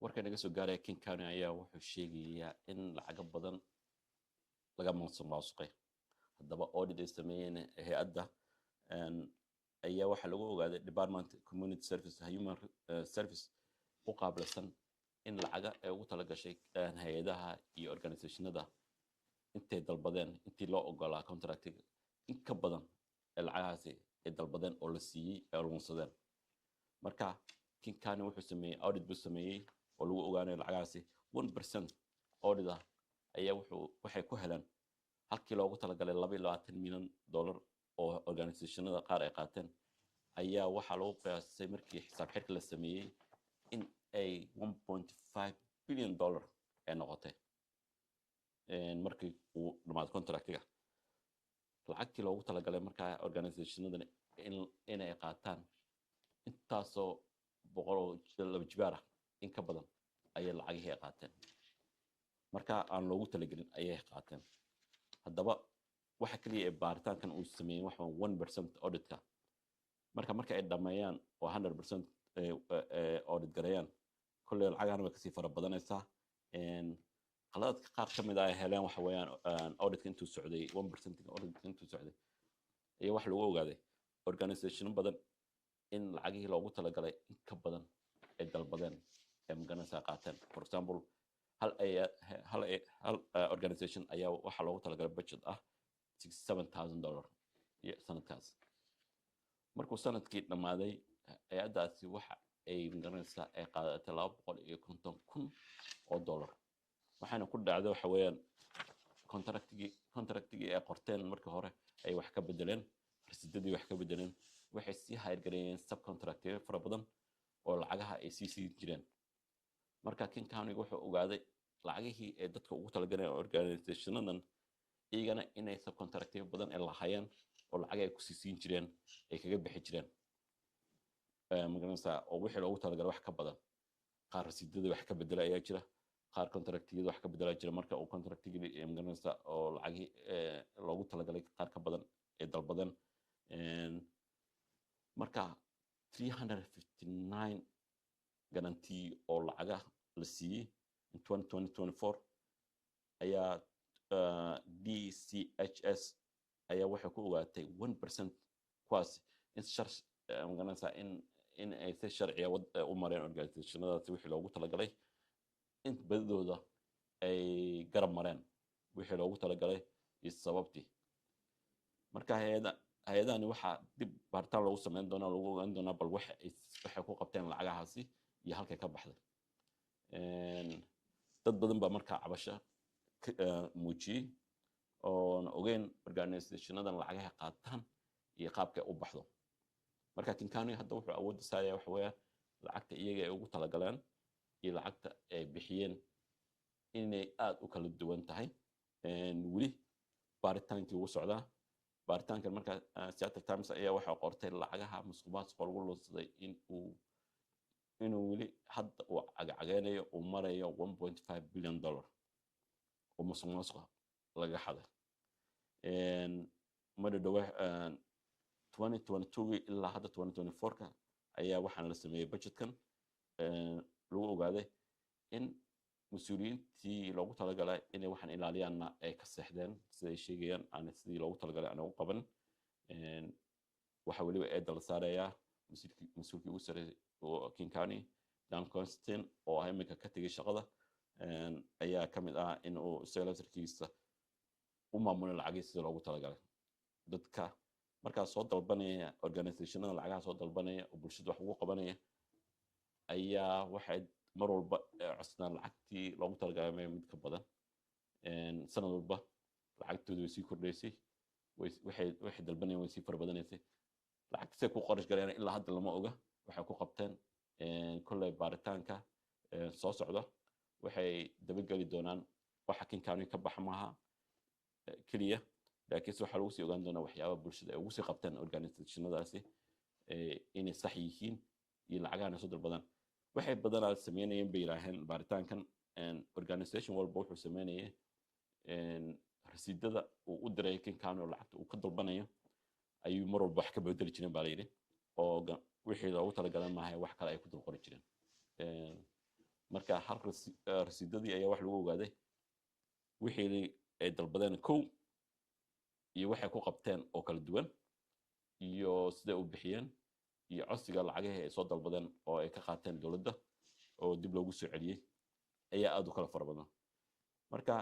warka naga soo gaaray King County ayaa wuxuu sheegayaa in lacago badan laga musuqmaasuqay haddaba audit ay sameeyeen hay'adda ayaa waxa lagu ogaaday Department Community Service Human Service u qaabilsan in lacaga ay ugu talagashay hay'adaha iyo organisationada intay dalbadeen intii loo ogolaa contractiga in ka badan lacagahaasi ay dalbadeen oo la siiyey ee lunsadeen marka King County wuxuu sameeyay audit buu sameeyay oo lagu ogaanayo lacagahaasi 1% audit ayaa waxay ku heleen halkii loogu talagalay $22 milyan oo organisationada qaar ay qaateen ayaa waxa lagu qiyaasay markii xisaab xirka la sameeyay in ay $1.5 billion ay noqotay markii uu dhamaaday contractiga lacagtii loogu talagalay markaa organisationadan inay qaataan intaasoo laba jibaar ah in ka badan ayay lacagihii qaateen marka aan loogu talagelin ayay qaateen haddaba waxa kaliya ee baaritaankan uu sameeyay waxa 1% auditka marka ay dhameeyaan oo 100% audit gareeyaan kulli lacagana way kasii fara badanaysaa qaladka qaar ka mid ah ay heleen waxa weeyaan auditka intuu socday 1% auditka intuu socday ayaa wax lagu ogaaday organisation badan in lacagihii loogu talagalay in ka badan ay dalbadeen ee maganaysaa qaateen for example hal organisation ayaa waxa loogu talagalay budget ah $67,000 iyo sanadkaas markuu sanadkii dhamaaday hay'adaasi waxa ay maganaysaa ay qaadatay $250,000 waxaana ku dhacday waxa weeyaan contractigii ay qorteen markii hore ay wax ka bedeleen rasiidadii wax ka bedeleen waxay sii hayr-gareeyeen subcontractor fara badan oo lacagaha ay sii jireen marka King County wuxuu ogaaday lacagihii ee dadka ugu talagaleen organisationadan iyagana inay subcontractor badan ay lahaayeen oo lacag ay ku siin jireen ay kaga bixi jireen maganaysaa oo wixii loogu talagalay wax ka badan qaar rasiidada wax ka bedelay ayaa jira qaar contractiyada wax ka bedelay jira marka uu contractigii maganaysaa oo lacagii loogu talagalay qaar ka badan ay dalbadeen marka 359 guarantee oo lacaga la siiyey in 2024 ayaa DCHS ayaa waxay ku ogaatay 1% kuwaas in maganaysaa in ay si sharciya u mareen organisationadaasi wixii loogu talagalay in badidooda ay garab mareen wixii loogu talagalay iyo sababtii marka hay'adani waxaa dib baaritaan loogu sameyn doonaa lagu ogaan doonaa bal waxay ku qabteen lacagahaasi iyo halkay ka baxday dad badan baa markaa cabasho muujiyey oona ogeyn organisationadan lacagaha qaataan iyo qaabkay u baxdo marka King County hadda wuxuu awoodda saaraya waxa weeye lacagta iyaga ay ugu talagaleen iyo lacagta ay bixiyeen inay aad u kala duwan tahay weli baaritaankii ugu socdaa baaritaankan marka Seattle Times ayaa waxay qortay lacagaha musuqmaasuqa lagu lunsaday inuu weli hadda uu cagacageynayo uu marayo $1.5 billion oo musuqmaasuqa laga xaday madadhowe 2022 ilaa hadda 2024 ayaa waxaan la sameeyay budgetkan lagu ogaaday in mas-uuliyiintii loogu talagalay inay waxaan ilaaliyaanna ay ka seexdeen siday sheegayaan aan sidii loogu talagalay aan ugu qaban waxa weliba eedda la saarayaa mas-uulkii ugu sareeyay oo King County Dan Constantine oo ah iminka ka tegay shaqada ayaa ka mid ah in uu secretary-kiisa u maamulo lacagii sidii loogu talagalay dadka markaa soo dalbanaya organisationada lacagaha soo dalbanaya oo bulshada wax ugu qabanaya ayaa waxay mar walba codsadaan lacagtii loogu talagalay mid ka badan sanad walba lacagtooda way sii kordhaysay waxay dalbanayeen way sii fara badanaysay lacagtisay ku qarash galeen ilaa hadda lama oga waxay ku qabteen kolley baaritaanka soo socda waxay dabageli doonaan waxa King County ka baxa maaha keliya laakiinse waxaa lagu sii ogaan doonaa waxyaaba bulshada ay ugu sii qabteen organisationadaasi inay sax yihiin iyo lacagahana soo dalbadaan waxay badanaa sameynayeen bay yidhaaheen baaritaankan organisation walba wuxuu sameynayay rasiidada uu u diray King County oo lacagta uu ka dalbanayo ayuu mar walba wax ka bedeli jireen baa la yidhi oo wixii loogu talagalay maahay wax kale ay ku dul qori jireen marka hal rasiidadii ayaa wax lagu ogaaday wixii ay dalbadeen kow iyo waxay ku qabteen oo kala duwan iyo siday u bixiyeen iyo codsiga lacagihii ay soo dalbadeen oo ay ka qaateen dowladda oo dib loogu soo celiyey ayaa aad u kala fara badan marka